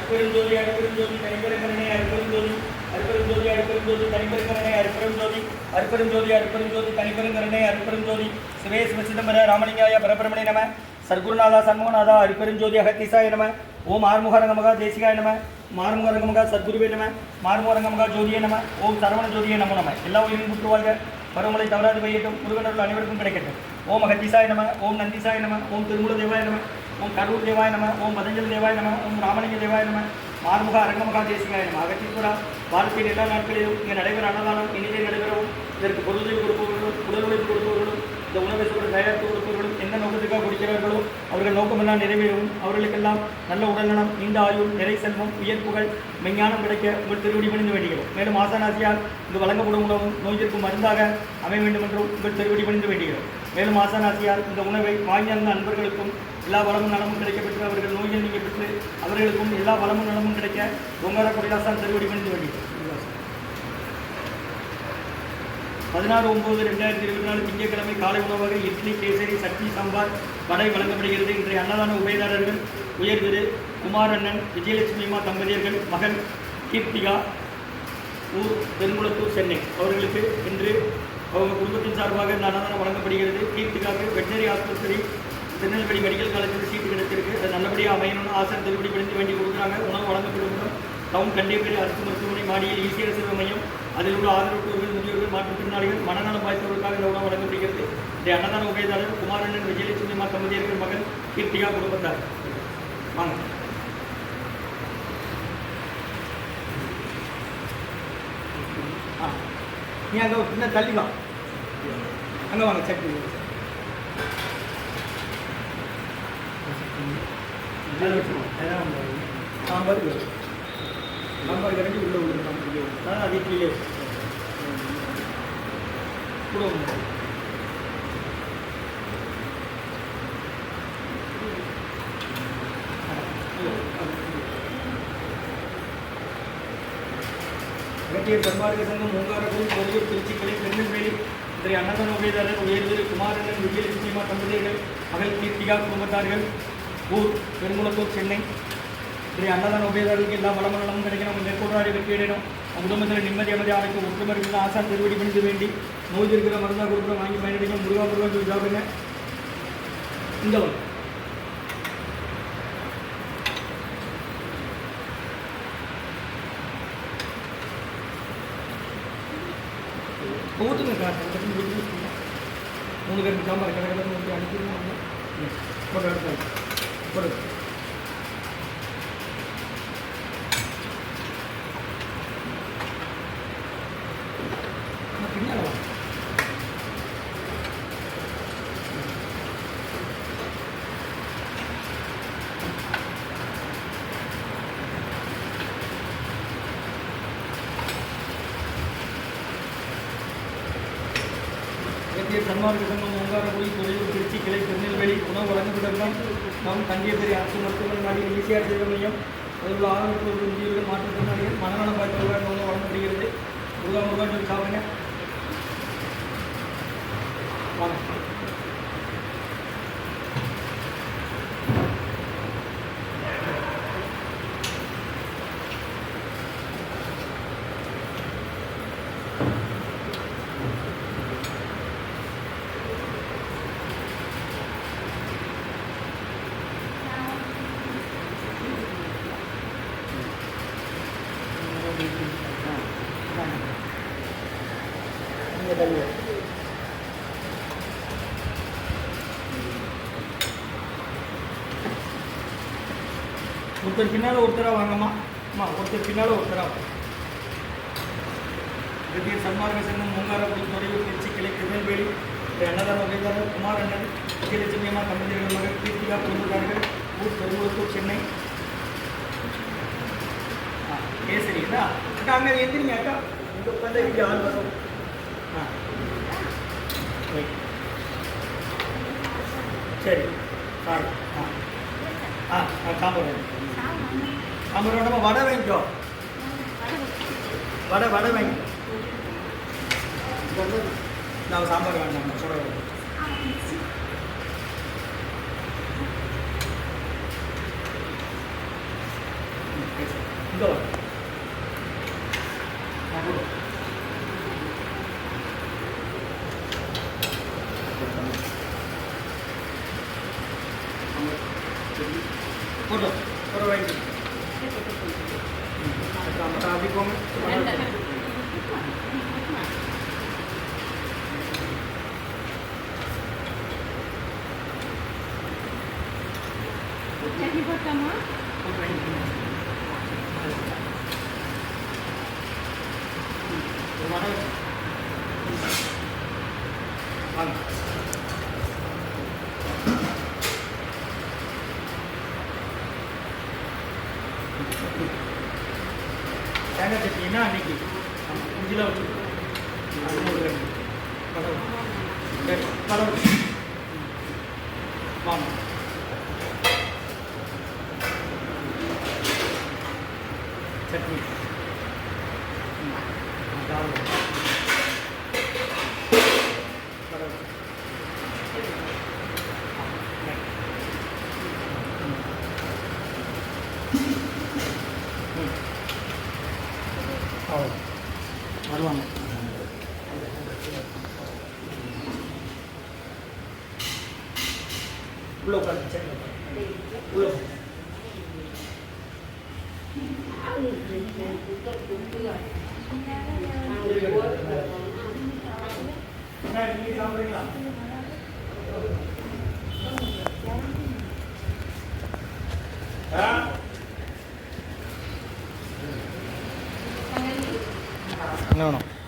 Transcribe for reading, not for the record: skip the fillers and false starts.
அருப்பெருஞ்சோதி அருப்பெருஞ்சோதி தனிப்பெருங்கருணை அருப்பெருஞ்சோதி அருப்பெருஞ்சோதி அருப்பெருஞ்சோதி தனிப்பெருங்கருணை அருப்பெருஞ்சோதி அருப்பெருஞ்சோதி அருப்பெருஞ்சோதி தனிப்பெருங்கருணை அருப்பெருஞ்சோதி சிவே சிவசிதம்பர ராமலிங்காய பரபிரமணே நம சர்க்குருநாதா சண்முகநாதா அருப்பெருஞ்சோதி அகத்தீசாய நம ஓம் ஆறுமுகரங்கமகா தேசிகாய நம மாறுமுகரங்கமகா சத்குருவே நம மாறுமுகரங்கமகா ஜோதியே நம ஓம் சரவண ஜோதியே நமோ நம எல்லா உயிரும் புற்றுவாழ்க பருவமழை தவறாது பெய்யட்டும் முருகனர்கள் அனைவருக்கும் கிடைக்கட்டும் ஓம் அகத்தீசாய நம ஓம் நந்திசாய நம ஓம் திருமூல தேவாய நம ஓம் கரூர் தேவாய நம ஓம் பதஞ்சலி தேவாய நம ஓம் ராமலிங்க தேவாய நம மாறுமுக அரங்கமகா தேசிகாய நம அகத்தீஸ்வரா வாழ்க்கையில் எல்லா நாட்களிலும் இங்கே நடைபெற அன்னதானம் இனிதே நடைபெறவும் இதற்கு பொருளுதவி கொடுப்பவர்களும் உடல் உழைப்பு கொடுப்பவர்களும் இந்த உணவை சொல்ல தயாரித்து கொடுப்பவர்களும் எந்த நோக்கத்துக்காக கொடுக்கிறார்களோ அவர்கள் நோக்கமெல்லாம் நிறைவேறவும் அவர்களுக்கெல்லாம் நல்ல உடல்நலம் நீண்ட ஆயுள் நிறை செல்வம் உயர்ப்புகள் மெஞ்ஞானம் கிடைக்க உங்கள் திருவடி பணிந்து வேண்டுகிறோம் மேலும் ஆசானாசியால் இங்கு வழங்கப்படும் உணவும் நோய்த்திற்கும் மருந்தாக அமைய வேண்டும் என்றும் உங்கள் திருவடி பணிந்து வேண்டுகிறோம் மேலும் ஆசானாசியால் இந்த உணவை வாங்கியிருந்த அன்பர்களுக்கும் எல்லா வளமும் நலமும் கிடைக்கப்பெற்று அவர்கள் நோயில் நீங்க பெற்று அவர்களுக்கும் எல்லா வளமும் நலமும் கிடைக்க பொங்கார கொடிதாசான் திருவடி பணிந்து வேண்டுகிறோம் 16/9/2024 திங்கட்கிழமை காலை உணவாக இட்லி கேசரி சட்னி சாம்பார் வடை வழங்கப்படுகிறது. இன்றைய அன்னதான உபயதாரர்கள் உயர் திரு குமாரண்ணன் விஜயலட்சுமி அம்மா தம்பதியர்கள் மகன் கீர்த்திகா ஊர் பெருங்குளத்தூர் சென்னை அவர்களுக்கு இன்று அவங்க குடும்பத்தின் சார்பாக இந்த அன்னதானம் வழங்கப்படுகிறது. கீர்த்திகாவுக்கு வெட்டரி ஆஸ்பத்திரி திருநெல்வேலி மெடிக்கல் காலேஜில் சீட்டு கிடைத்திருக்கு. அது நல்லபடியாக அமையணும்னு ஆசை திருப்படி பிடித்து வேண்டி கொடுக்குறாங்க. உணவு வழங்கப்படும் டவுன் கண்டிப்பேரி அரசு மருத்துவமனை மாடியில் ஈசிஆர் சேவை மையம் அதில் உள்ள ஆதரவற்றோர்கள் முதியோர்கள் மாற்றுத்திறனாளிகள் மனநலம் வாய்ந்தவர்களுக்காக இந்த உணவு வழங்கப்படுகிறது. இந்த அன்னதான உபயதாரர் குமாரண்ணன் விஜயலட்சுமி அம்மா தம்பதியர்கள் மகன் கீர்த்திகா குடும்பத்தார். வாங்க நீ அங்கே ஒரு சின்ன தள்ளி வா அங்கே வாங்க சட்னி சாம்பார் சாம்பார் கரண்டி உள்ள உள்ள வீட்டிலேயே கூட அகத்தியர் சன்மார்க்க சங்கம் மூங்காரகுள் கோவில் திருச்சிக்கலை திருநெல்வேலி இன்றைய அன்னதான உபயதாரர் உயர் திரு குமாரண்ணன் விஜயலட்சுமி அம்மா தம்பதியர்கள் மகள் கீர்த்திகா குடும்பத்தார்கள் ஊர் பெருங்குளத்தூர் சென்னை இன்றைய அன்னதான உபயதாரர்களுக்கு எல்லா வளமும் நலமும் கிடைக்கணும் மேற்கொள்ளாடி வெற்றியிடணும் குடும்பத்தில் நிம்மதி அமைதி அமைக்கும் ஒற்றுமை இருக்கிற ஆசான் திருவடி பணிந்து வேண்டி நோய் இருக்கிற மருந்தா கொடுக்குற வாங்கி பயனடைக்கும் முருகா முருகா சொல்லி சாப்பிடுங்க. இந்த ஊற்றுங்க காசு 3 பேருக்கு சாம்பார் கடற்கரை ஊற்றி அனுப்பிடுவோம் போட்டு எடுத்தாங்க போட்டு சன்மார்க்க சங்கம் மூங்காரகுடி தொழில் திருச்சி கிளை திருநெல்வேலி உணவு வழங்கப்பட்டவர்கள் நாம் தங்கியபெரிய அரசு மருத்துவமனை நாடியில் ஈசிஆர் சேவை மையம் அதில் உள்ள ஆதரவற்றோர்கள் முதியோர்கள் மாற்றுத்திறனாளிகள் மனநலம் வாய்ந்தவர்கள் உணவு வழங்கப்படுகிறது. முருகா முருகா சொல்லி சாப்பிடுங்க. வாங்க ஒருத்தர் பின்னால் ஒருத்தராக வாங்கம்மா அம்மா ஒருத்தர் பின்னால் ஒருத்தராக இன்றைய சன்மார்க்க சங்கம் மூங்காரகுடி தொழில் திருச்சி கிளை திருநெல்வேலி அன்னதான உபயதாரர் குமாரண்ணன் விஜயலட்சுமி அம்மா தம்பதியர்கள் மகள் கீர்த்திகா குடும்பத்தார்கள் ஊர் பெருங்குளத்தூர் சென்னை கேசரிங்களா அக்கா அங்கே எந்திரிங்க அக்கா இங்கே உட்காந்து இங்கே ஆள் வரும் சரி சார் சாம்பார் சாம்பாரோட வடை வாங்கிக்கோ வடை வாங்கிக்கோ நான் சாம்பார் வேண்டாம் சொல்ல இங்கே फोटो फोटो वाइट अभी को चटनी पड़ता தேங்காய் சட்னின்னா அன்னைக்கு இஞ்சில் வச்சு பழம் வாங்க சட்னி வருவாங்க உள்ள உட்காந்து உள்ள நீங்க சாப்பிடுறீங்களா No.